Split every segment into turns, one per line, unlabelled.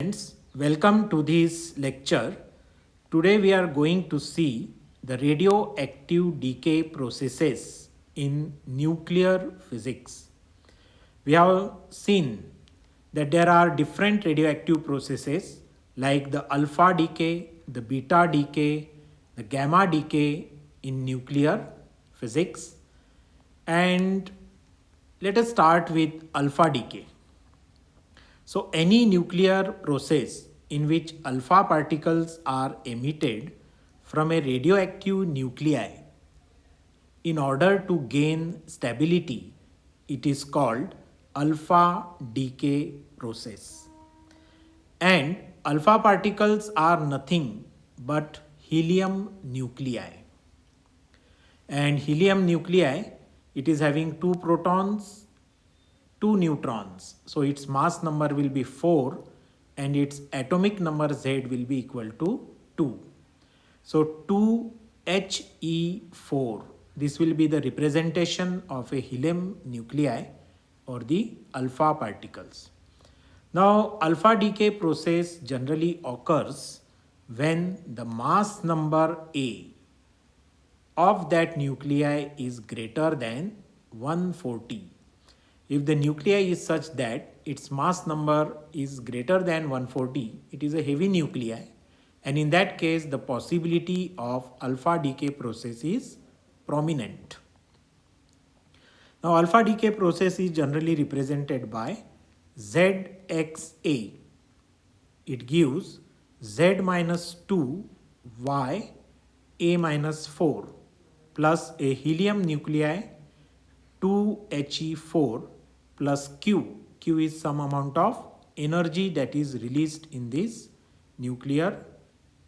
students, welcome to this lecture. Today we are going to see the radioactive decay processes in nuclear physics. We have seen that there are different radioactive processes like the alpha decay, the beta decay, the gamma decay in nuclear physics. And let us start with alpha decay. So, any nuclear process in which alpha particles are emitted from a radioactive nuclei in order to gain stability, it is called alpha decay process. And alpha particles are nothing but helium nuclei. And helium nuclei, it is having two protons, two neutrons. So its mass number will be 4 and its atomic number Z will be equal to 2. So 2He4, this will be the representation of a helium nuclei or the alpha particles. Now alpha decay process generally occurs when the mass number A of that nuclei is greater than 140. If the nuclei is such that its mass number is greater than 140, it is a heavy nuclei, and in that case the possibility of alpha decay process is prominent. Now alpha decay process is generally represented by ZXA. It gives Z minus 2 Y A minus 4 plus a helium nuclei 2He4 plus Q. Q is some amount of energy that is released in this nuclear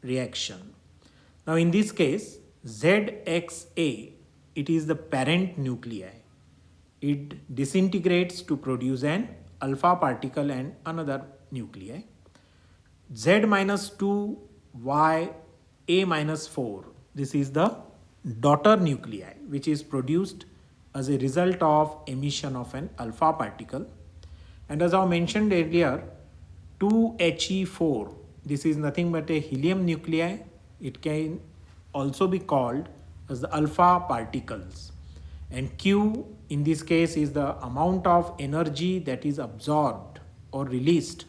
reaction. Now in this case, ZXA, it is the parent nuclei. It disintegrates to produce an alpha particle and another nuclei. Z minus 2 Y A minus 4, this is the daughter nuclei which is produced as a result of emission of an alpha particle. And as I mentioned earlier, 2He4, this is nothing but a helium nuclei. It can also be called as the alpha particles. And Q in this case is the amount of energy that is absorbed or released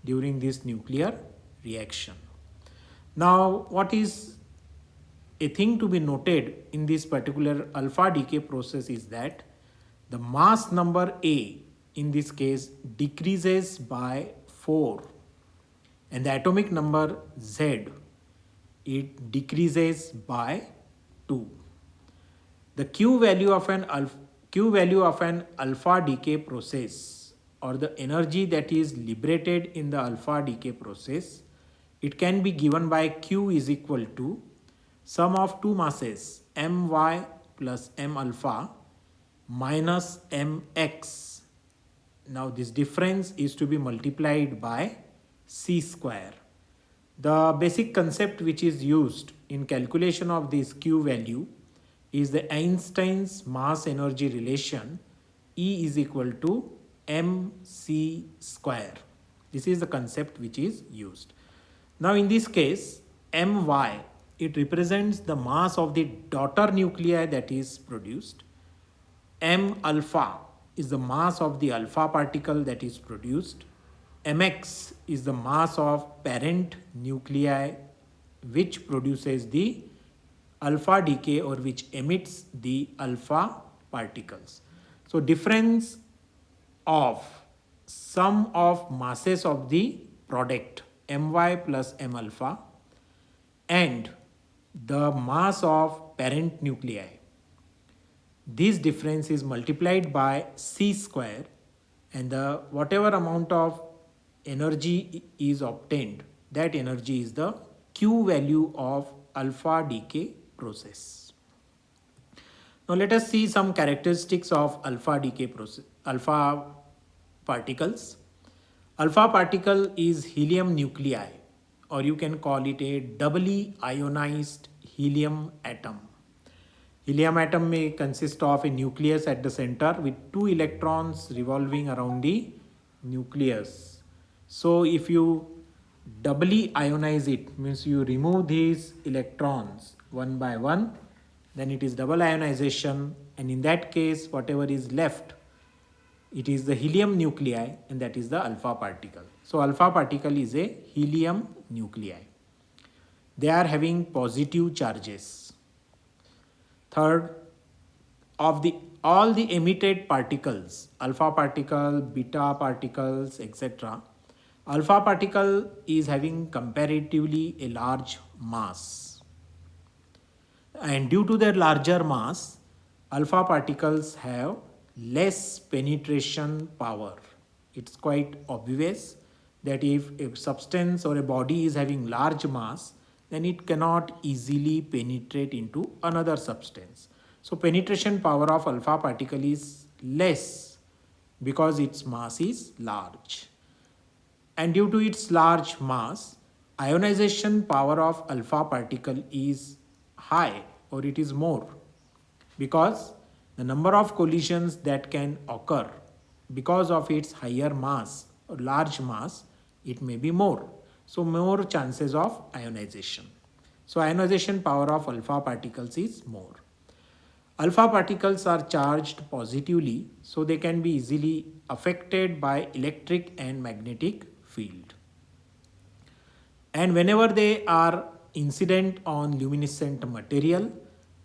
during this nuclear reaction. Now, what is a thing to be noted in this particular alpha decay process is that the mass number A in this case decreases by 4 and the atomic number Z, it decreases by 2. The Q value of an alpha decay process, or the energy that is liberated in the alpha decay process, it can be given by Q is equal to sum of two masses my plus m alpha minus mx. Now this difference is to be multiplied by c square. The basic concept which is used in calculation of this Q value is the Einstein's mass energy relation, E is equal to mc square. This is the concept which is used. Now in this case, my, it represents the mass of the daughter nuclei that is produced. M alpha is the mass of the alpha particle that is produced. Mx is the mass of parent nuclei which produces the alpha decay or which emits the alpha particles. So difference of sum of masses of the product my plus m alpha and the mass of parent nuclei, this difference is multiplied by c square, and the whatever amount of energy is obtained, that energy is the Q value of alpha decay process. Now let us see some characteristics of alpha decay process, alpha particles. Alpha particle is helium nuclei, or you can call it a doubly ionized helium atom. Helium atom may consist of a nucleus at the center with 2 electrons revolving around the nucleus. So if you doubly ionize it, means you remove these electrons one by one, then it is double ionization, and in that case whatever is left, it is the helium nuclei, and that is the alpha particle. So alpha particle is a helium nuclei. They are having positive charges. Third, of the all the emitted particles, alpha particle, beta particles, etc., alpha particle is having comparatively a large mass, and due to their larger mass, alpha particles have less penetration power. It's quite obvious that if a substance or a body is having large mass, then it cannot easily penetrate into another substance. So penetration power of alpha particle is less because its mass is large. And due to its large mass, ionization power of alpha particle is high, or it is more, because the number of collisions that can occur because of its higher mass or large mass, it may be more. So more chances of ionization. So ionization power of alpha particles is more. Alpha particles are charged positively, so they can be easily affected by electric and magnetic field. And whenever they are incident on luminescent material,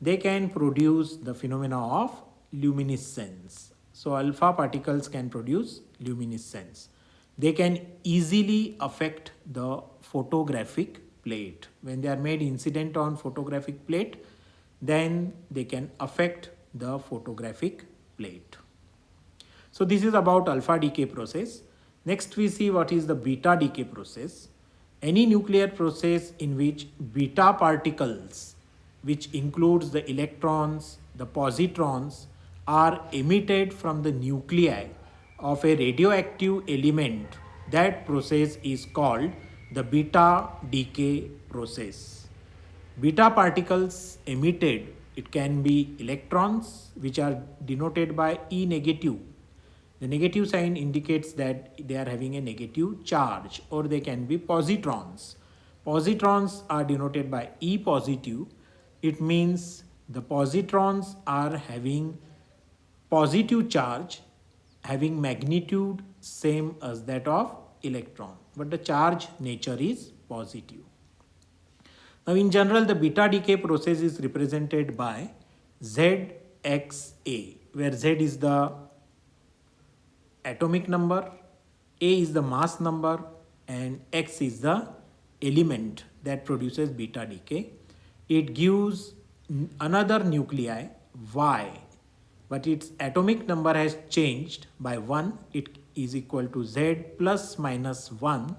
they can produce the phenomena of luminescence. So alpha particles can produce luminescence. They can easily affect the photographic plate. When they are made incident on photographic plate, then they can affect the photographic plate. So this is about alpha decay process. Next we see what is the beta decay process. Any nuclear process in which beta particles, which includes the electrons, the positrons, are emitted from the nuclei of a radioactive element, that process is called the beta decay process. Beta particles emitted, it can be electrons, which are denoted by E negative. The negative sign indicates that they are having a negative charge, or they can be positrons. Positrons are denoted by E positive. It means the positrons are having positive charge, having magnitude same as that of electron, but the charge nature is positive. Now in general, the beta decay process is represented by ZXA, where Z is the atomic number, A is the mass number, and X is the element that produces beta decay. It gives another nuclei, Y, but its atomic number has changed by 1. It is equal to Z plus minus 1.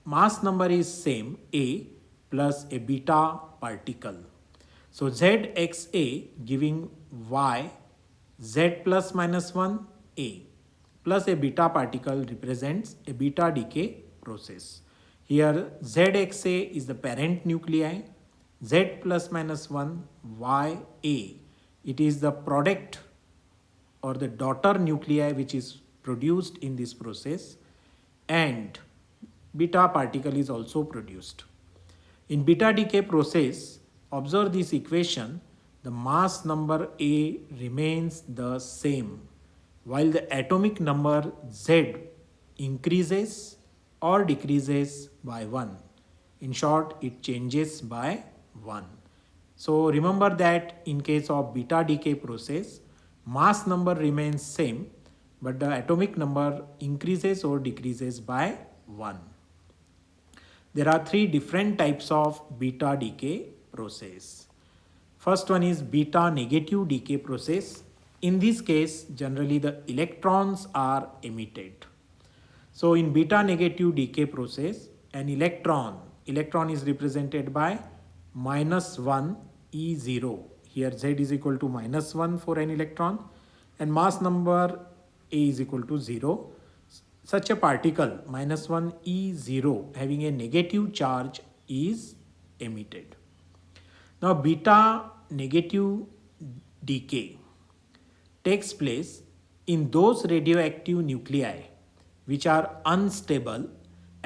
Mass number is same, A, plus a beta particle. So ZXA giving Y, Z plus minus 1, A, plus a beta particle represents a beta decay process. Here ZXA is the parent nuclei, Z plus minus 1, YA, it is the product or the daughter nuclei which is produced in this process, and beta particle is also produced. In beta decay process, observe this equation, the mass number A remains the same, while the atomic number Z increases or decreases by 1. In short, it changes by 1. So remember that in case of beta decay process, mass number remains same, but the atomic number increases or decreases by 1. There are 3 different types of beta decay process. First one is beta negative decay process. In this case, generally the electrons are emitted. So in beta negative decay process, an electron is represented by minus 1 E0. Here Z is equal to minus 1 for an electron, and mass number A is equal to 0. Such a particle, minus 1 E0, having a negative charge is emitted. Now beta negative decay takes place in those radioactive nuclei which are unstable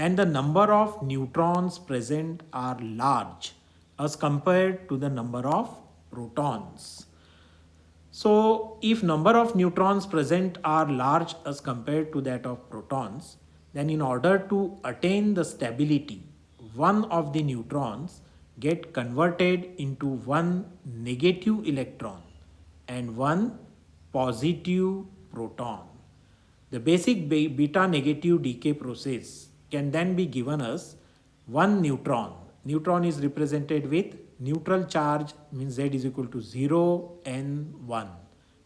and the number of neutrons present are large as compared to the number of protons. So if number of neutrons present are large as compared to that of protons, then in order to attain the stability, one of the neutrons get converted into one negative electron and one positive proton. The basic beta negative decay process can then be given as one neutron. Neutron is represented with neutral charge, means Z is equal to 0 and 1.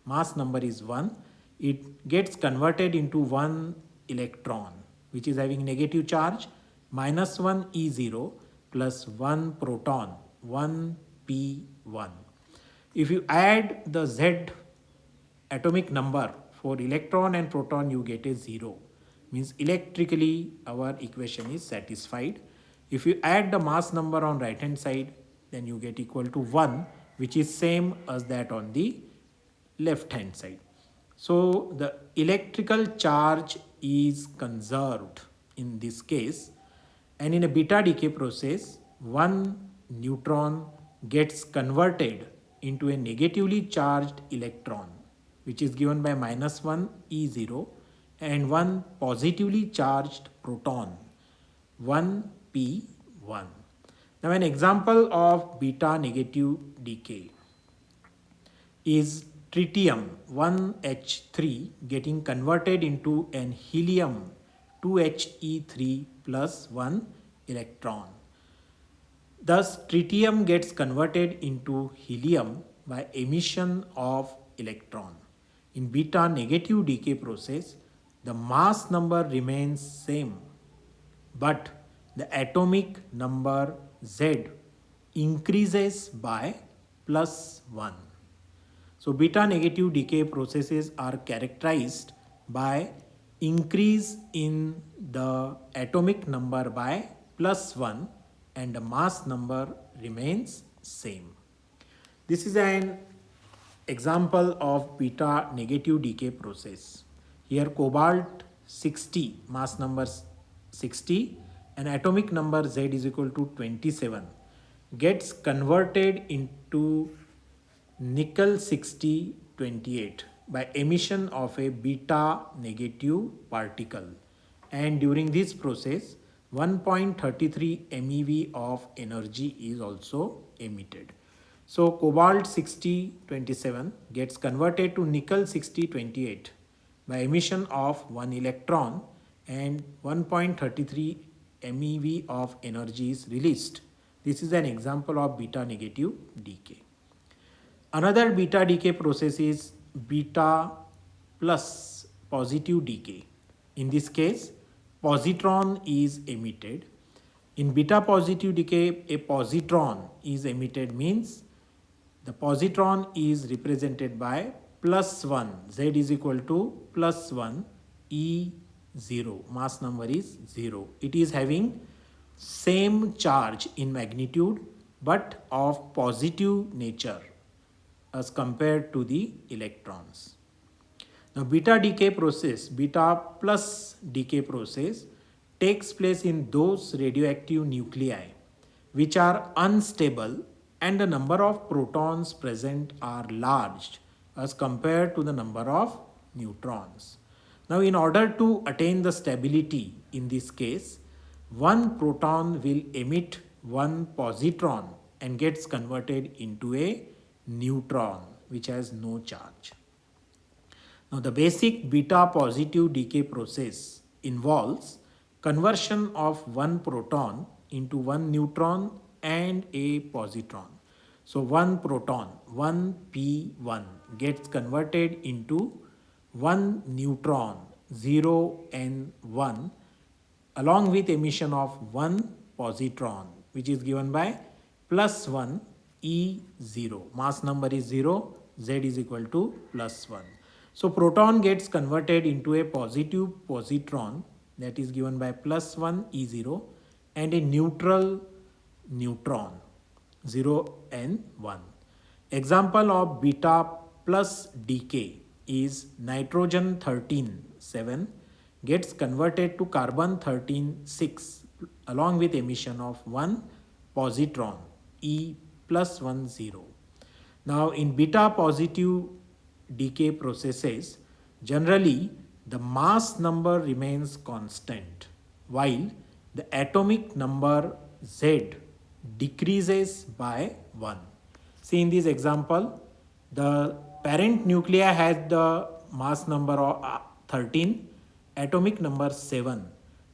Mass number is 1. It gets converted into one electron which is having negative charge, minus 1 E0 plus 1 proton, 1 P1. If you add the Z atomic number for electron and proton, you get a 0, means electrically our equation is satisfied. If you add the mass number on right hand side, then you get equal to 1, which is same as that on the left hand side. So the electrical charge is conserved in this case, and in a beta decay process, one neutron gets converted into a negatively charged electron, which is given by minus 1 E0, and one positively charged proton, 1 P1. Now an example of beta negative decay is tritium 1H3 getting converted into an helium 2He3 plus 1 electron. Thus, tritium gets converted into helium by emission of electron. In beta negative decay process, the mass number remains same, but the atomic number Z increases by plus 1. So beta negative decay processes are characterized by increase in the atomic number by plus 1 and the mass number remains same. This is an example of beta negative decay process. Here cobalt 60, mass number 60 and atomic number Z is equal to 27 gets converted into nickel 60 28 by emission of a beta negative particle, and during this process 1.33 MeV of energy is also emitted. So cobalt 60 27 gets converted to nickel 60 28 by emission of one electron, and 1.33 MeV of energy is released. This is an example of beta negative decay. Another beta decay process is beta plus positive decay. In this case, positron is emitted. In beta positive decay, a positron is emitted, means the positron is represented by plus 1, Z is equal to plus 1 E0, mass number is 0. It is having same charge in magnitude but of positive nature as compared to the electrons. Now beta decay process, beta plus decay process takes place in those radioactive nuclei which are unstable and the number of protons present are large as compared to the number of neutrons. Now in order to attain the stability in this case, one proton will emit one positron and gets converted into a neutron which has no charge. Now the basic beta positive decay process involves conversion of one proton into one neutron and a positron. So one proton, 1p1, gets converted into one neutron, 0 and 1, along with emission of one positron, which is given by plus 1 E0. Mass number is 0, Z is equal to plus 1. So proton gets converted into a positive positron, that is given by plus 1 E0, and a neutral neutron, 0 and 1. Example of beta plus decay is nitrogen 13 7 gets converted to carbon 13 6 along with emission of one positron E plus 1 0. Now, in beta positive decay processes, generally the mass number remains constant while the atomic number Z decreases by 1. See, in this example, the parent nuclei has the mass number of 13, atomic number 7,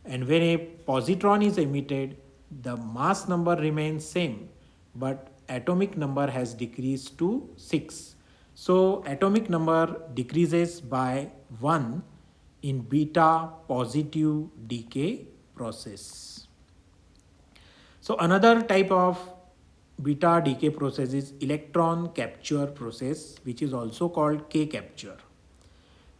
and when a positron is emitted, the mass number remains same, but atomic number has decreased to 6. So atomic number decreases by 1 in beta positive decay process. So another type of beta decay process is electron capture process, which is also called K capture.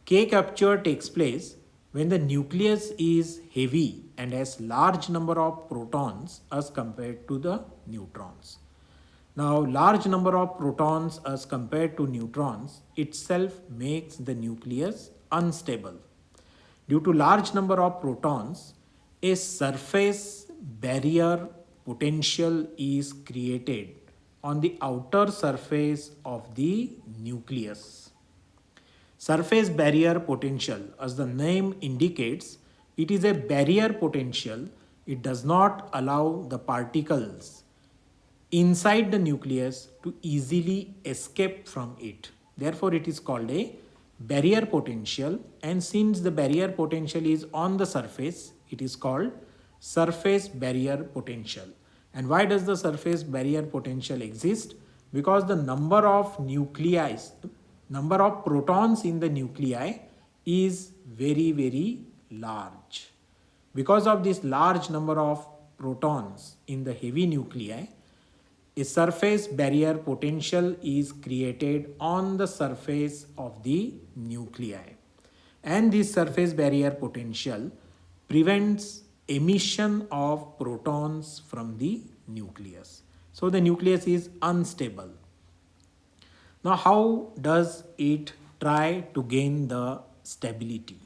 K capture takes place when the nucleus is heavy and has large number of protons as compared to the neutrons. Now, large number of protons as compared to neutrons itself makes the nucleus unstable. Due to large number of protons, a surface barrier potential is created on the outer surface of the nucleus. Surface barrier potential, as the name indicates, it is a barrier potential. It does not allow the particles inside the nucleus to easily escape from it. Therefore, it is called a barrier potential, and since the barrier potential is on the surface, it is called surface barrier potential. And why does the surface barrier potential exist? Because the number of nuclei, number of protons in the nuclei is very large. Because of this large number of protons in the heavy nuclei, a surface barrier potential is created on the surface of the nuclei. And this surface barrier potential prevents emission of protons from the nucleus. So the nucleus is unstable. Now, how does it try to gain the stability?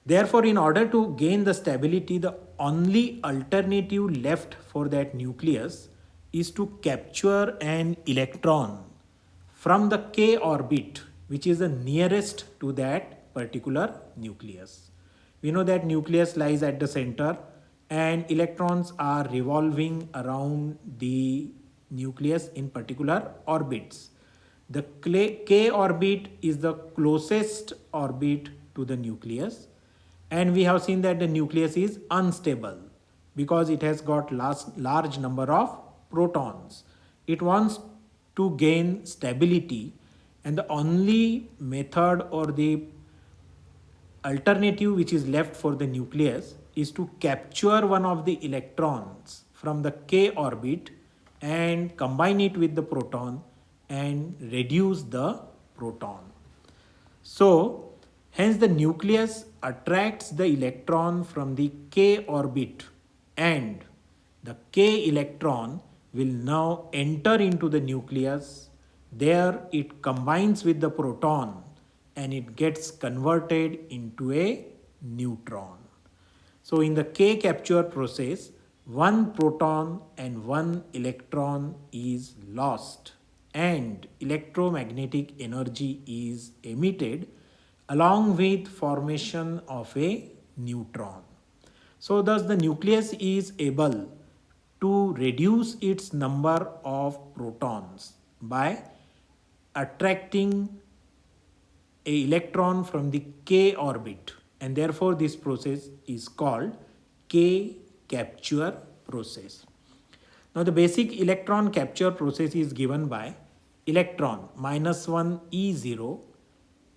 Therefore, in order to gain the stability, the only alternative left for that nucleus is to capture an electron from the K orbit, which is the nearest to that particular nucleus. We know that nucleus lies at the center and electrons are revolving around the nucleus in particular orbits. The K orbit is the closest orbit to the nucleus, and we have seen that the nucleus is unstable because it has got large number of protons. It wants to gain stability, and the only method or the alternative which is left for the nucleus is to capture one of the electrons from the K orbit and combine it with the proton and reduce the proton. So, hence the nucleus attracts the electron from the K orbit, and the K electron will now enter into the nucleus. There it combines with the proton and it gets converted into a neutron. So in the K capture process, one proton and one electron is lost and electromagnetic energy is emitted along with formation of a neutron. So thus the nucleus is able to reduce its number of protons by attracting a electron from the K orbit, and therefore this process is called K capture process. Now the basic electron capture process is given by electron -1 E0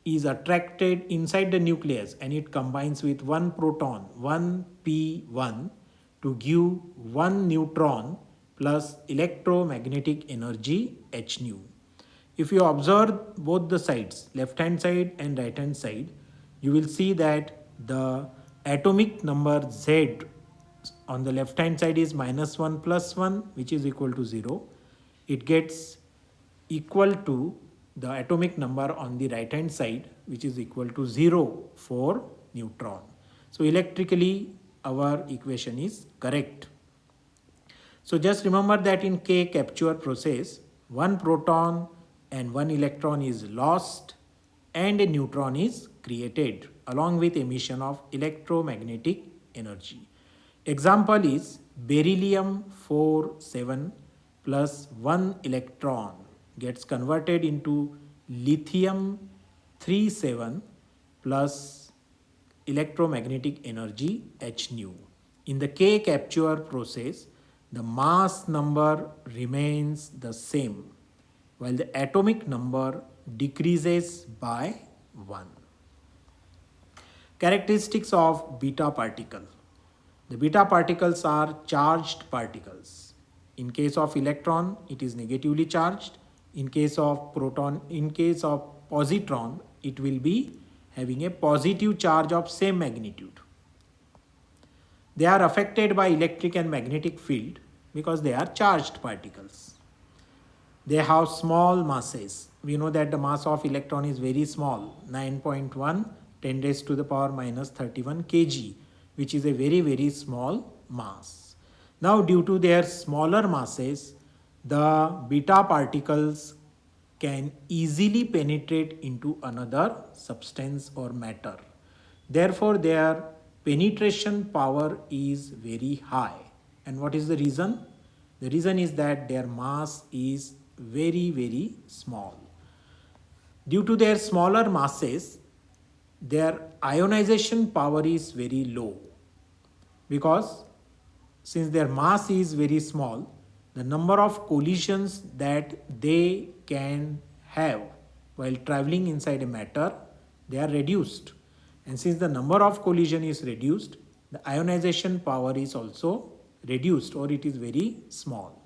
is attracted inside the nucleus and it combines with one proton 1 P1 to give one neutron plus electromagnetic energy h nu. If you observe both the sides, left hand side and right hand side, you will see that the atomic number Z on the left hand side is -1 plus 1, which is equal to 0. It gets equal to the atomic number on the right hand side, which is equal to 0 for neutron. So electrically our equation is correct. So just remember that in K capture process, one proton and one electron is lost and a neutron is created along with emission of electromagnetic energy. Example is beryllium 47 plus 1 electron gets converted into lithium 37 plus electromagnetic energy h nu. In the K capture process, the mass number remains the same while the atomic number decreases by 1. Characteristics of beta particle. The beta particles are charged particles. In case of electron, it is negatively charged. In case of positron, it will be having a positive charge of same magnitude. They are affected by electric and magnetic field because they are charged particles. They have small masses. We know that the mass of electron is very small, 9.1 10 raised to the power minus 31 kg, which is a very small mass. Now due to their smaller masses, the beta particles can easily penetrate into another substance or matter. Therefore, their penetration power is very high. And what is the reason? The reason is that their mass is very small. Due to their smaller masses, their ionization power is very low because since their mass is very small, the number of collisions that they can have while traveling inside a matter, they are reduced. And since the number of collision is reduced, the ionization power is also reduced or it is very small.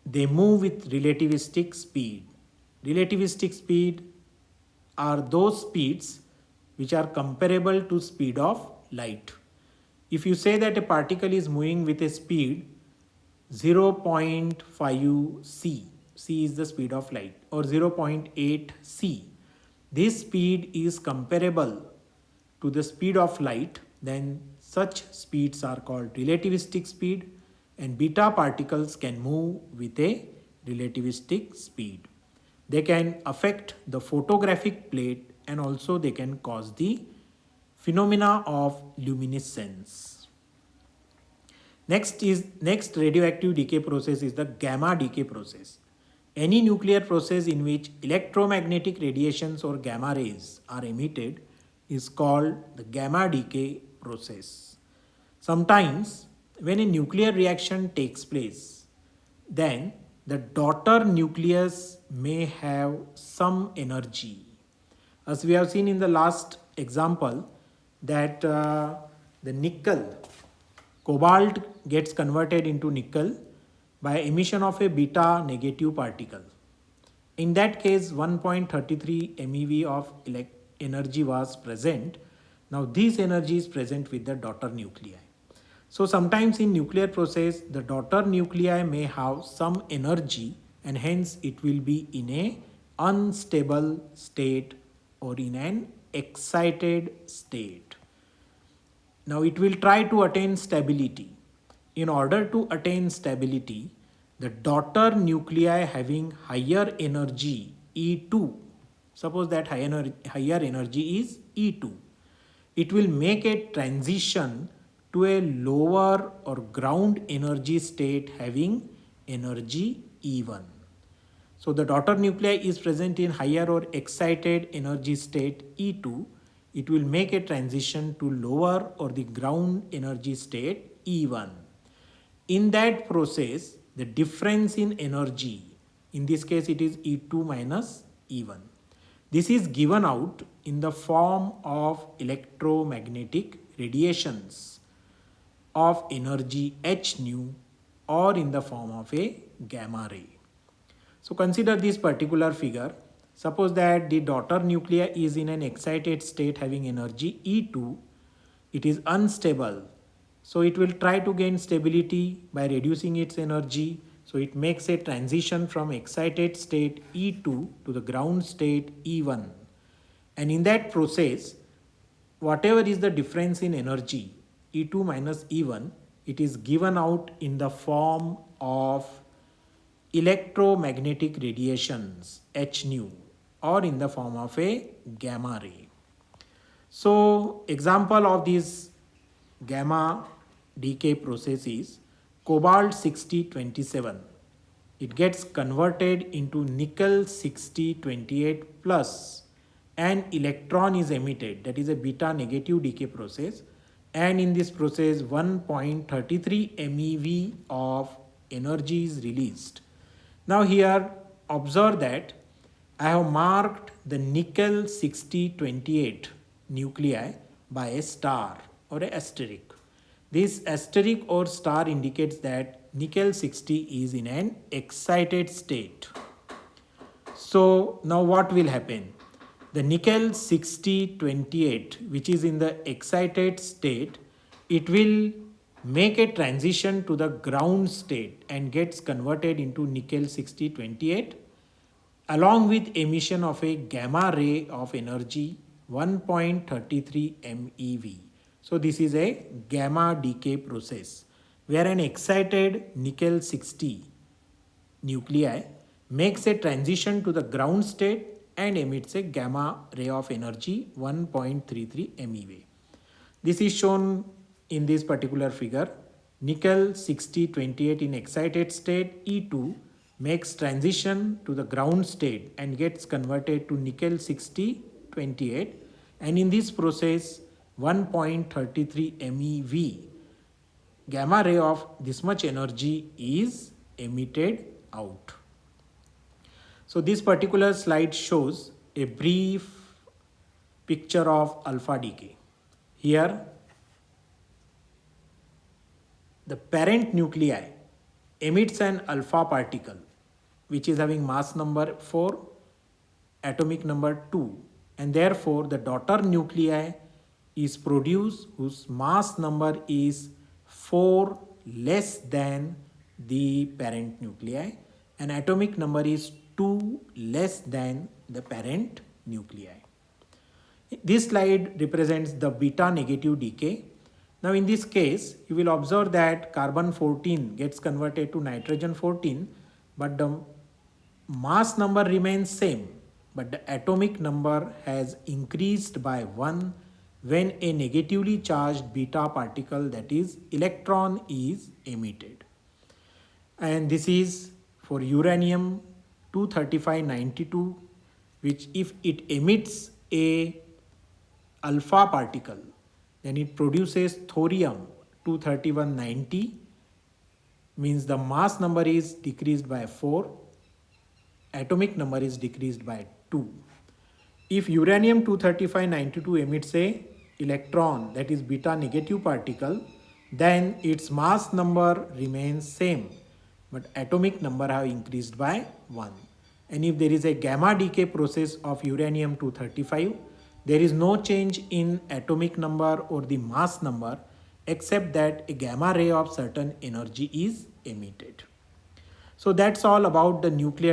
They move with relativistic speed. Relativistic speed are those speeds which are comparable to speed of light. If you say that a particle is moving with a speed 0.5 c, c is the speed of light, or 0.8 c, this speed is comparable to the speed of light, then such speeds are called relativistic speed, and beta particles can move with a relativistic speed. They can affect the photographic plate and also they can cause the phenomena of luminescence. Next radioactive decay process is the gamma decay process. Any nuclear process in which electromagnetic radiations or gamma rays are emitted is called the gamma decay process. Sometimes when a nuclear reaction takes place, then the daughter nucleus may have some energy. As we have seen in the last example that the cobalt gets converted into nickel by emission of a beta negative particle. In that case, 1.33 MeV of energy was present. Now this energy is present with the daughter nuclei. So sometimes in nuclear process, the daughter nuclei may have some energy and hence it will be in a unstable state or in an excited state. Now it will try to attain stability. In order to attain stability, the daughter nuclei having higher energy E2, suppose that higher energy is E2, it will make a transition to a lower or ground energy state having energy E1. So the daughter nuclei is present in higher or excited energy state E2. It will make a transition to lower or the ground energy state E1. In that process, the difference in energy, in this case it is E2 minus E1. This is given out in the form of electromagnetic radiations of energy h nu or in the form of a gamma ray. So consider this particular figure. Suppose that the daughter nuclei is in an excited state having energy E2. It is unstable. So it will try to gain stability by reducing its energy. So it makes a transition from excited state E2 to the ground state E1. And in that process, whatever is the difference in energy, E2 minus E1, it is given out in the form of electromagnetic radiations, H nu, or in the form of a gamma ray. So, example of this gamma decay process is cobalt 6027. It gets converted into nickel 6028 plus. An electron is emitted, that is a beta negative decay process, and in this process 1.33 MeV of energy is released. Now here observe that I have marked the nickel 6028 nuclei by a star or a asterisk. This asterisk or star indicates that nickel 60 is in an excited state. So now what will happen? The nickel 6028, which is in the excited state, it will make a transition to the ground state and gets converted into nickel 6028 along with emission of a gamma ray of energy 1.33 MeV. So this is a gamma decay process where an excited nickel 60 nuclei makes a transition to the ground state and emits a gamma ray of energy 1.33 MeV. This is shown in this particular figure. Nickel 6028 in excited state E2 makes transition to the ground state and gets converted to nickel 6028, and in this process 1.33 MeV gamma ray of this much energy is emitted out. So this particular slide shows a brief picture of alpha decay. Here the parent nuclei emits an alpha particle which is having mass number 4, atomic number 2, and therefore the daughter nuclei is produced whose mass number is 4 less than the parent nuclei and atomic number is 2 less than the parent nuclei. This slide represents the beta negative decay. Now in this case, you will observe that carbon 14 gets converted to nitrogen 14, but the mass number remains same, but the atomic number has increased by 1 when a negatively charged beta particle, that is electron, is emitted. And this is for uranium 23592, which if it emits a alpha particle, then it produces thorium 23190, means the mass number is decreased by 4, atomic number is decreased by 2. If uranium 23592 emits a electron, that is beta negative particle, then its mass number remains same, but atomic number have increased by 1. And if there is a gamma decay process of uranium 235, there is no change in atomic number or the mass number except that a gamma ray of certain energy is emitted. So that's all about the nuclear